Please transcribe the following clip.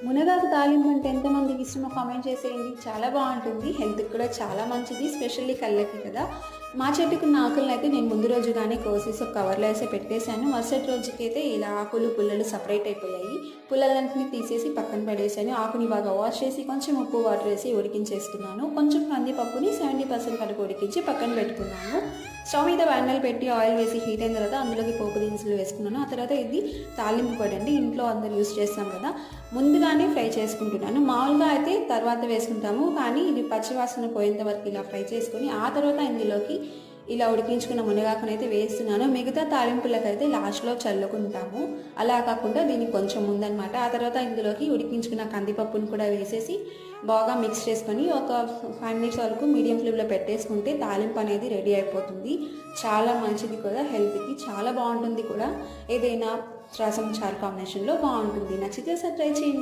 మునగాకు తాలింపు అంటే ఎంతమందికి ఇష్టమో కామెంట్ చేసేయండి. చాలా బాగుంటుంది, హెల్త్కి కూడా చాలా మంచిది, స్పెషల్లీ కళ్ళకి కదా. మా చెట్టుకున్న ఆకులను అయితే నేను ముందు రోజుగానే కోసేసి ఒక కవర్లో వేసి పెట్టేశాను. మరుసటి రోజుకైతే ఇలా ఆకులు పుల్లలు సపరేట్ అయిపోయాయి. పుల్లలన్నింటినీ తీసేసి పక్కన పడేసాను. ఆకుని బాగా వాష్ చేసి కొంచెం ఉప్పు వాటర్ వేసి ఉడికించేసుకున్నాను. కొంచెం కందిపప్పుని 70% వరకు ఉడికించి పక్కన పెట్టుకున్నాను. స్టవ్ మీద బాండలు పెట్టి ఆయిల్ వేసి హీట్ అయిన తర్వాత అందులోకి పోపు దినుసులు వేసుకున్నాను. ఆ తర్వాత ఇది తాలింపు పొడి అండి, ఇంట్లో అందరు యూస్ చేస్తాం కదా, ముందుగానే ఫ్రై చేసుకుంటున్నాను. మామూలుగా అయితే తర్వాత వేసుకుంటాము, కానీ ఇది పచ్చివాసన పోయేంత వరకు ఇలా ఫ్రై చేసుకొని ఆ తర్వాత ఇందులోకి ఇలా ఉడికించుకున్న మునగాకుని అయితే వేస్తున్నాను. మిగతా తాలింపులకైతే లాస్ట్లో చల్లుకుంటాము, అలా కాకుండా దీనికి కొంచెం ముందనమాట. ఆ తర్వాత ఇందులోకి ఉడికించుకున్న కందిపప్పును కూడా వేసేసి బాగా మిక్స్ చేసుకొని ఒక 5 మినిట్స్ వరకు మీడియం ఫ్లేమ్లో పెట్టేసుకుంటే తాలింపు అనేది రెడీ అయిపోతుంది. చాలా మంచిది కూడా, హెల్త్కి చాలా బాగుంటుంది కూడా. ఏదైనా రసం చారు కాంబినేషన్లో బాగుంటుంది. నచ్చితే ఒకసారి ట్రై చేయండి.